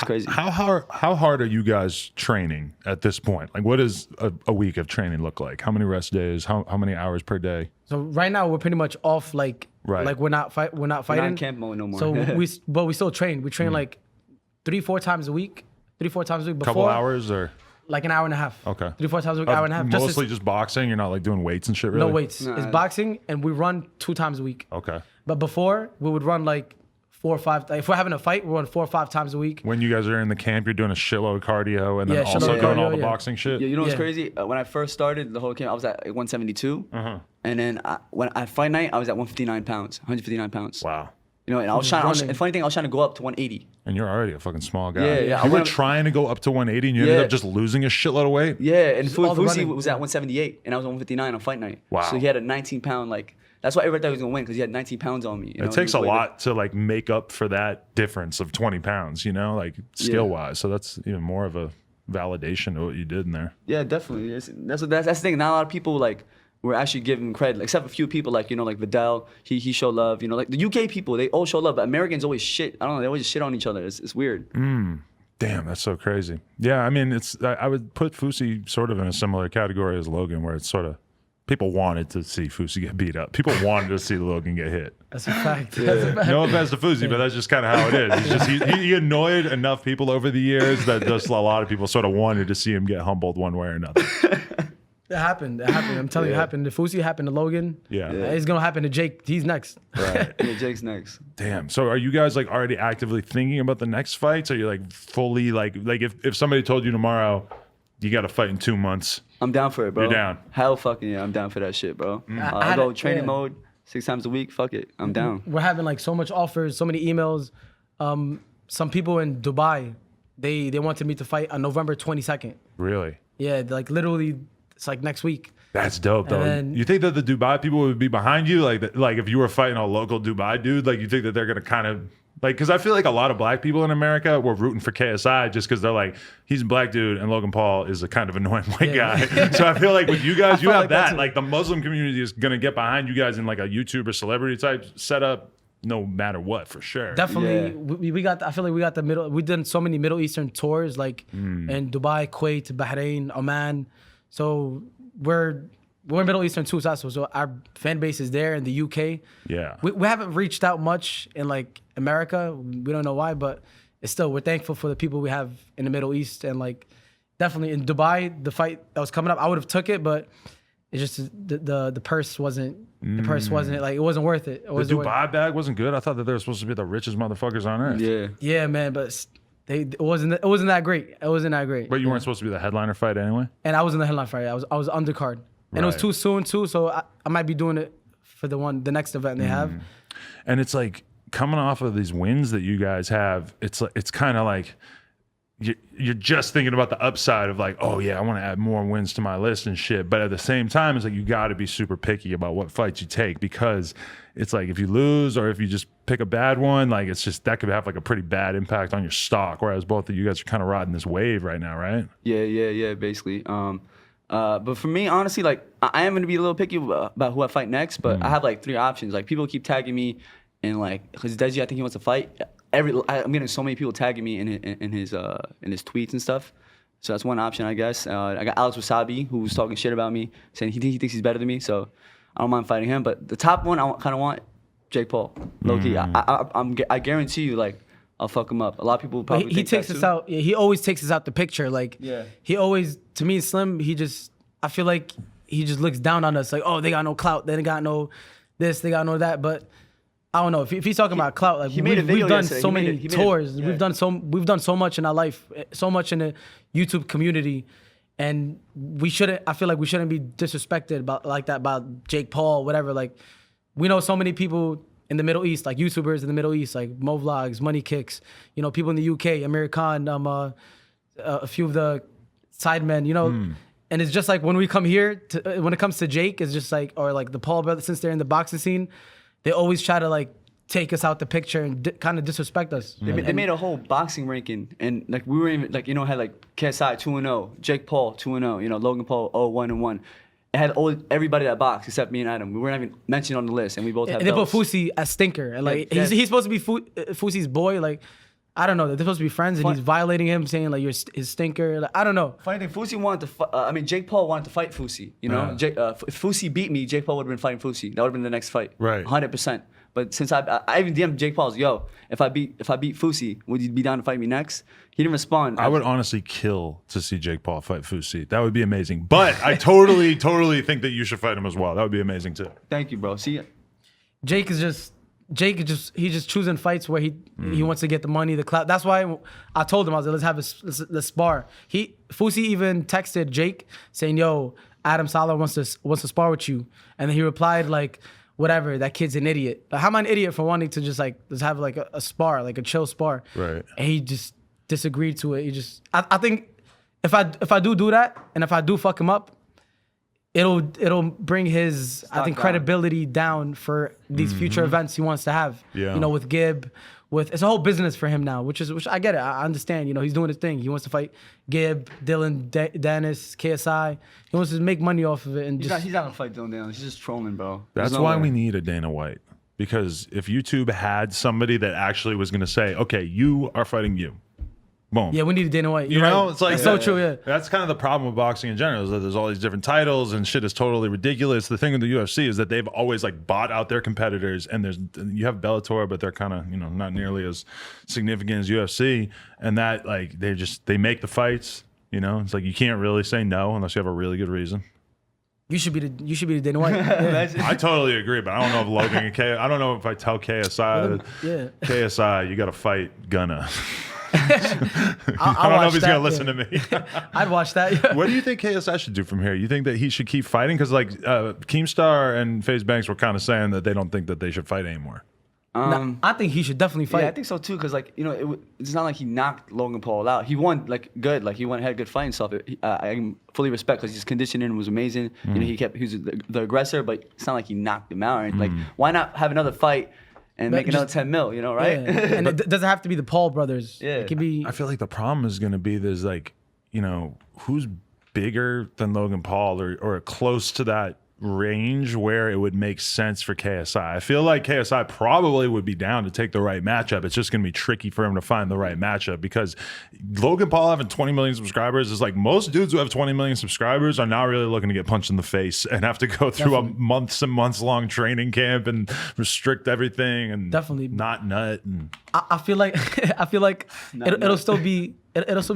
crazy. How hard are you guys training at this point? Like, what does a week of training look like? How many rest days? How many hours per day? So right now we're pretty much off. Like we're not fighting. We're not in camp mode no more. So we still train. We train like 3-4 times a week. 3-4 times a week. Before, Couple hours or like an hour and a half. Okay. 3-4 times a week, hour and a half. Mostly just boxing. You're not like doing weights and shit. Really? No weights. It's boxing, and we run 2 times a week. Okay. But before we would run like 4 or 5. If we're having a fight, we run 4 or 5 times a week. When you guys are in the camp, you're doing a shitload of cardio and then also doing all the boxing shit. Yeah, you know what's crazy? When I first started the whole camp, I was at 172, and then when at fight night, I was at 159 pounds. Wow. You know, and I was trying. And funny thing, I was trying to go up to 180. And you're already a fucking small guy. Yeah. You were trying to go up to 180, and you ended up just losing a shitload of weight. Yeah, and Fusi was at 178, and I was 159 on fight night. Wow. So he had a 19-pound like. That's why everybody thought he was gonna win because he had 19 pounds on me. You know? It takes a lot to like make up for that difference of 20 pounds. You know, like skill wise. So that's even more of a validation of what you did in there. Yeah, definitely. That's the thing. Not a lot of people like. We're actually giving credit, except a few people like, you know, like Vidal, he showed love, you know, like the UK people, they all show love, but Americans always shit. I don't know, they always shit on each other. It's weird. Damn, that's so crazy. Yeah, I mean, I would put Fusi sort of in a similar category as Logan, where it's sort of, people wanted to see Fusi get beat up. People wanted to see Logan get hit. That's a fact. No offense to Fusi, but that's just kind of how it is. He annoyed enough people over the years that just a lot of people sort of wanted to see him get humbled one way or another. It happened. I'm telling you, it happened. The Fusi happened to Logan. Yeah. It's going to happen to Jake. He's next. Right. Yeah, Jake's next. Damn. So are you guys like already actively thinking about the next fights? Are you like fully like if somebody told you tomorrow you got to fight in 2 months? I'm down for it, bro. You're down. Hell fucking yeah, I'm down for that shit, bro. I'll go training mode 6 times a week. Fuck it. I'm down. We're having like so much offers, so many emails. Some people in Dubai, they wanted me to fight on November 22nd. Really? Yeah, like literally, it's like next week. That's dope, though. Then, you think that the Dubai people would be behind you? Like if you were fighting a local Dubai dude, like you think that they're going to kind of, like, because I feel like a lot of black people in America were rooting for KSI just because they're like, he's a black dude and Logan Paul is a kind of annoying white guy. So I feel like with you guys, you have like that. Like the Muslim community is going to get behind you guys in like a YouTuber celebrity type setup no matter what, for sure. Definitely. We got, I feel like we got the middle, we've done so many Middle Eastern tours, like in Dubai, Kuwait, Bahrain, Oman. So we're Middle Eastern too, so our fan base is there in the UK. Yeah. We haven't reached out much in like America. We don't know why, but it's still, we're thankful for the people we have in the Middle East. And like definitely in Dubai, the fight that was coming up, I would have took it, but it's just the purse wasn't, like, it wasn't worth it. The Dubai bag wasn't good. I thought that they were supposed to be the richest motherfuckers on earth. Yeah. Yeah, man, but it wasn't that great. It wasn't that great. But you weren't supposed to be the headliner fight anyway? And I was in the headline fight. I was undercard. And it was too soon too, so I might be doing it for the next event they have. And it's like coming off of these wins that you guys have, it's kind of like you're just thinking about the upside of like, oh yeah, I want to add more wins to my list and shit. But at the same time, it's like you got to be super picky about what fights you take, because it's like if you lose or if you just pick a bad one, like it's just that could have like a pretty bad impact on your stock. Whereas both of you guys are kind of riding this wave right now, right? Yeah, basically. But for me, honestly, like I am gonna be a little picky about who I fight next. But I have like 3 options. Like people keep tagging me, and like because Deji, I think he wants to fight. I'm getting so many people tagging me in his tweets and stuff. So that's one option, I guess. I got Alex Wasabi, who's talking shit about me, saying he thinks he's better than me. So I don't mind fighting him. But the top one, I kind of want Jake Paul, low key. I guarantee you, like, I'll fuck him up. A lot of people probably he takes us out. Yeah, he always takes us out the picture. Like, he always, to me, Slim. I feel like he just looks down on us. Like, oh, they got no clout. They got no this. They got no that. But I don't know if he's talking about clout. Like, we've done so many tours. We've done so much in our life, so much in the YouTube community, and we shouldn't. I feel like we shouldn't be disrespected about Jake Paul, whatever. Like, we know so many people in the Middle East, like YouTubers in the Middle East, like Mo Vlogs, Money Kicks, you know, people in the UK, Amir Khan, a few of the sidemen, you know. And it's just like when we come here, when it comes to Jake, it's just like, or like the Paul brothers, since they're in the boxing scene, they always try to like take us out the picture and kind of disrespect us. They made a whole boxing ranking, and like we were even like, you know, had like KSI 2-0, Jake Paul 2-0, you know, Logan Paul 1-1. It had everybody that boxed except me and Adam. We weren't even mentioned on the list, and we both had belts. They put Fusi as stinker, and like he's supposed to be Fusi's boy. Like, I don't know. They're supposed to be friends, and he's violating him, saying like you're his stinker. Like, I don't know. Funny thing, Fusi wanted to. Jake Paul wanted to fight Fusi. You know, if Fusi beat me, Jake Paul would have been fighting Fusi. That would have been the next fight. Right. 100%. But since I even DM'd Jake Paul's, yo, if I beat Fusi, would you be down to fight me next? He didn't respond. I would honestly kill to see Jake Paul fight Fusi. That would be amazing. But I totally think that you should fight him as well. That would be amazing too. Thank you, bro. See ya. Jake is just he's just choosing fights where he wants to get the money, the clout. That's why I told him, I was like, let's spar. Fusi even texted Jake saying, yo, Adam Saleh wants to spar with you, and then he replied like, whatever, that kid's an idiot. Like, how am I an idiot for wanting to just have like a spar, like a chill spar? Right. And he just disagreed to it. I think if I do that, and if I do fuck him up, it'll bring his credibility down for these future events he wants to have. Yeah. You know, with Gib, it's a whole business for him now, which I get it. I understand. You know, he's doing his thing. He wants to fight Gib, Dylan, Dennis, KSI. He wants to make money off of it, and He's not gonna fight Dylan Dennis. He's just trolling, bro. That's why we need a Dana White. Because if YouTube had somebody that actually was going to say, okay, you are fighting you. Boom. Yeah, we need a Dana White. You know, it's like that's so true. Yeah, that's kind of the problem with boxing in general, is that there's all these different titles and shit is totally ridiculous. The thing with the UFC is that they've always like bought out their competitors, and you have Bellator, but they're kind of, you know, not nearly as significant as UFC, and that like they make the fights. You know, it's like you can't really say no unless you have a really good reason. You should be the Dana White. Yeah. I totally agree, but I don't know if Logan and I don't know if I tell KSI, KSI, you got to fight Gunna. I don't know if he's gonna listen to me. I'd watch that. Yeah. What do you think KSI should do from here? You think that he should keep fighting? Because like Keemstar and FaZe Banks were kind of saying that they don't think that they should fight anymore. I think he should definitely fight. Yeah, I think so too. Because like, you know, it's not like he knocked Logan Paul out. He won like good. Like he had good fighting stuff. I fully respect because his conditioning was amazing. You know, he was the aggressor, but it's not like he knocked him out. Like, why not have another fight and make another 10 mil? You know, right? Yeah. And it doesn't have to be the Paul brothers. Yeah, it could be. I feel like the problem is going to be there's like, you know, who's bigger than Logan Paul or close to that range where it would make sense for KSI. I feel like KSI probably would be down to take the right matchup. It's just going to be tricky for him to find the right matchup because Logan Paul having 20 million subscribers is like most dudes who have 20 million subscribers are not really looking to get punched in the face and have to go through a months and months long training camp and restrict everything and not nut. And I feel like it'll still be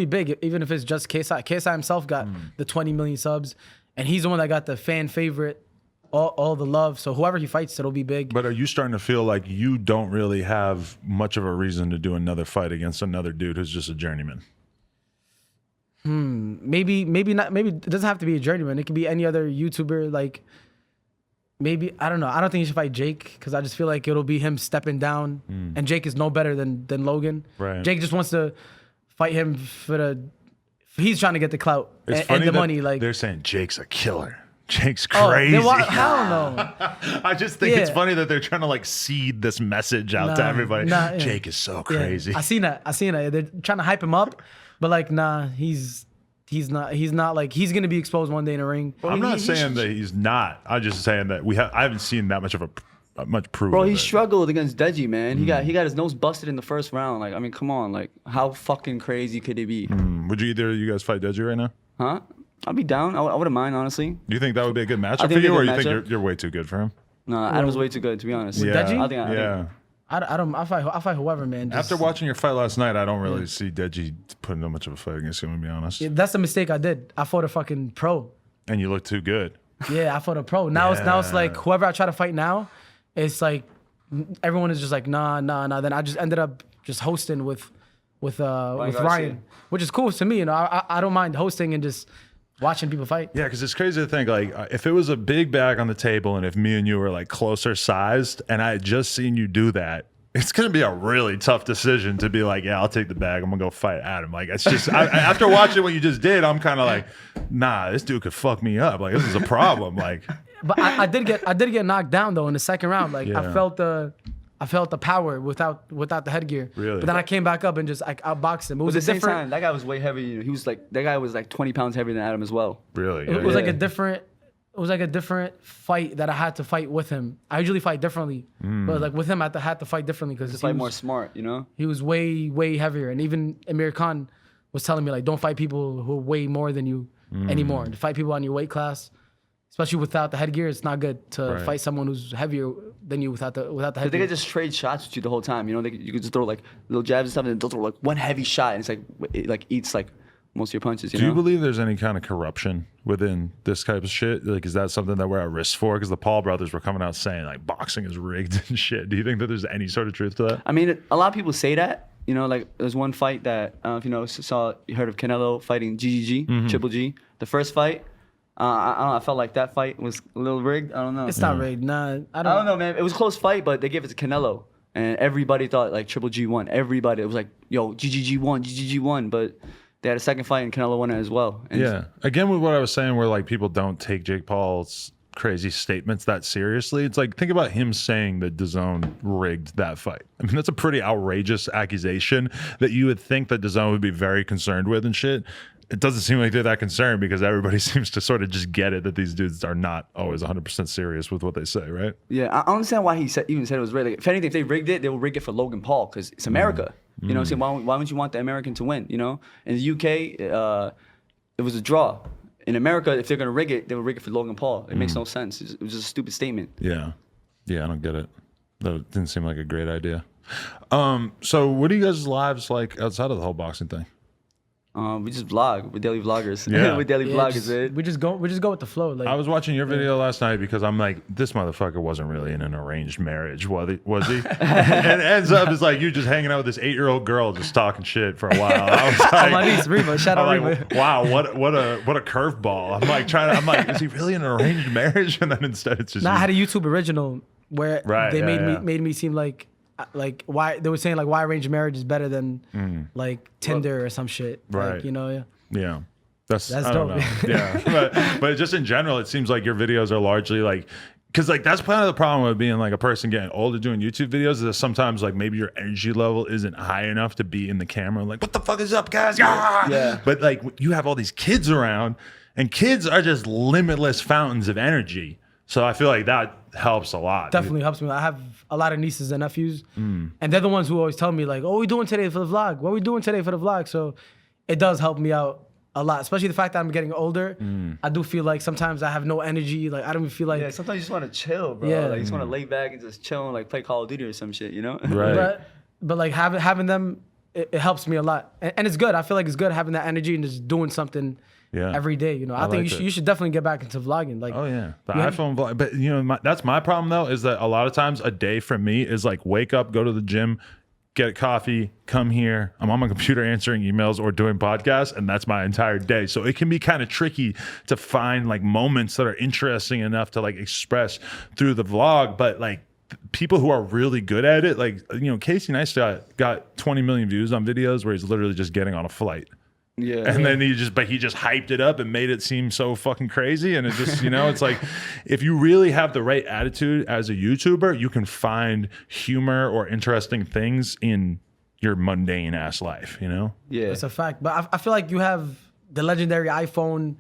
big even if it's just KSI. KSI himself got the 20 million subs. And he's the one that got the fan favorite, all the love. So whoever he fights, it'll be big. But are you starting to feel like you don't really have much of a reason to do another fight against another dude who's just a journeyman? Maybe not. Maybe it doesn't have to be a journeyman. It could be any other YouTuber. Like maybe, I don't know. I don't think he should fight Jake because I just feel like it'll be him stepping down. And Jake is no better than Logan. Right. Jake just wants to fight him he's trying to get the clout and the money. Like they're saying Jake's a killer. Jake's crazy. Hell no. I just think it's funny that they're trying to like seed this message out to everybody. Jake is so crazy. Yeah. I seen that. They're trying to hype him up, but like, nah, he's not like he's gonna be exposed one day in a ring. I'm not saying that he's not. I'm just saying that I haven't seen that much of much proof. Bro, he struggled against Deji, man. He got his nose busted in the first round. Like, I mean, come on, like, how fucking crazy could it be? Would either of you guys fight Deji right now? Huh? I'd be down. I wouldn't mind, honestly. Do you think that would be a good matchup for you, or you think you're way too good for him? No, Adam's way too good, to be honest. Yeah. Deji? I fight whoever, man. After watching your fight last night, I don't really see Deji putting that much of a fight against him, to be honest. Yeah, that's the mistake I did. I fought a fucking pro. And you look too good. Yeah, I fought a pro. Now it's like whoever I try to fight now, it's like everyone is just like nah. Then I just ended up just hosting with Ryan, which is cool to me. You know, I don't mind hosting and just watching people fight. Yeah, because it's crazy to think like if it was a big bag on the table and if me and you were like closer sized and I had just seen you do that, it's gonna be a really tough decision to be like, yeah, I'll take the bag. I'm gonna go fight Adam. Like it's just after watching what you just did, I'm kind of like, nah, this dude could fuck me up. Like this is a problem. Like. But I did get knocked down though in the second round. Like I felt the power without the headgear. Really? But then I came back up and just outboxed him. It was at the same time, that guy was way heavier. That guy was like 20 pounds heavier than Adam as well. Really? It was like a different. was like a different fight that I had to fight with him. I usually fight differently, but like with him, I had to fight differently because Just fight more smart, you know. he was way heavier, and even Amir Khan was telling me like, don't fight people who weigh more than you anymore. To fight people on your weight class, especially without the headgear, it's not good to fight someone who's heavier than you without the headgear. They could just trade shots with you the whole time, you know. You could just throw like little jabs and stuff, and they'll throw like one heavy shot, and it's like it like eats like most of your punches. Do you believe there's any kind of corruption within this type of shit? Like, is that something that we're at risk for? Because the Paul brothers were coming out saying like boxing is rigged and shit. Do you think that there's any sort of truth to that? I mean, a lot of people say that. You know, like there's one fight that I don't know if you heard of Canelo fighting GGG, Triple G. The first fight, I don't know. I felt like that fight was a little rigged. I don't know. It's not rigged. Nah, I I don't know, man. It was a close fight, but they gave it to Canelo, and everybody thought like Triple G won. Everybody, it was like, yo, GGG won, but they had a second fight and Canelo won it as well. And Yeah. Again, with what I was saying, where like people don't take Jake Paul's crazy statements that seriously. It's like, think about him saying that DAZN rigged that fight. I mean, that's a pretty outrageous accusation that you would think that DAZN would be very concerned with and shit. It doesn't seem like they're that concerned because everybody seems to sort of just get it that these dudes are not always 100% serious with what they say, right? Yeah, I understand why he even said it was rigged. Like, if anything, if they rigged it, they will rig it for Logan Paul because it's America. You know what I'm saying? Why wouldn't you want the American to win, you know? In the UK, it was a draw. In America, if they're going to rig it, they will rig it for Logan Paul. It makes no sense. It was just a stupid statement. Yeah. Yeah, I don't get it. That didn't seem like a great idea. So what do you guys' lives like outside of the whole boxing thing? We just vlog. We're daily vloggers. Yeah. We're daily vloggers, man. we just go with the flow. Like I was watching your video last night because I'm like, this motherfucker wasn't really in an arranged marriage, was he? And it ends up it's like you just hanging out with this 8-year-old girl just talking shit for a while. I was like, my niece Reba, shout out I'm Reba. like, wow, what a curveball. I'm like, is he really in an arranged marriage? And then instead it's just I had a YouTube original where they made me seem like why they were saying like why arranged marriage is better than like Tinder or some shit. Right. Like, you know, Yeah. That's I dope. don't know. Yeah. But just in general, it seems like your videos are largely like, because like that's kind of the problem with being like a person getting older doing YouTube videos is that sometimes like maybe your energy level isn't high enough to be in the camera like, what the fuck is up, guys? Yeah. But like you have all these kids around and kids are just limitless fountains of energy. So I feel like that helps a lot. definitely helps me. I have a lot of nieces and nephews, and they're the ones who always tell me like, "Oh, what are we doing today for the vlog? What are we doing today for the vlog?" So it does help me out a lot, especially the fact that I'm getting older. I do feel like sometimes I have no energy. Like I don't even feel like. Yeah, sometimes you just want to chill, bro. Yeah. Like you just want to lay back and just chill and like play Call of Duty or some shit, you know? Right. But like having them, it helps me a lot, and it's good. I feel like it's good having that energy and just doing something. Yeah. Every day, you know. I think you should definitely get back into vlogging. Like, oh yeah, the iPhone vlog. But you know, that's my problem though, is that a lot of times a day for me is like wake up, go to the gym, get coffee, come here. I'm on my computer answering emails or doing podcasts, and that's my entire day. So it can be kind of tricky to find like moments that are interesting enough to like express through the vlog. But like people who are really good at it, like you know, Casey Neistat got 20 million views on videos where he's literally just getting on a flight. Yeah. And then he just hyped it up and made it seem so fucking crazy. And it just, you know, it's like, if you really have the right attitude as a YouTuber, you can find humor or interesting things in your mundane ass life, you know? Yeah. That's a fact. But I feel like you have the legendary iPhone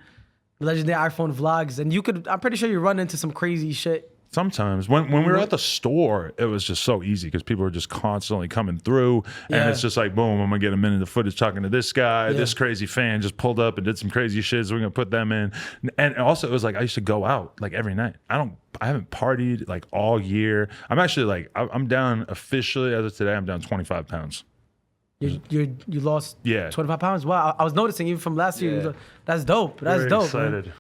vlogs, and I'm pretty sure you run into some crazy shit. Sometimes when we were at the store, it was just so easy because people were just constantly coming through, and it's just like, boom, I'm gonna get a minute of footage talking to this guy. This crazy fan just pulled up and did some crazy shit, so we're gonna put them in. And also, it was like I used to go out like every night. I haven't partied like all year. I'm actually like I'm down officially as of today. I'm down 25 pounds. You lost 25 pounds. Wow, I was noticing even from last year. Yeah. That's dope. That's Very dope. excited. Man.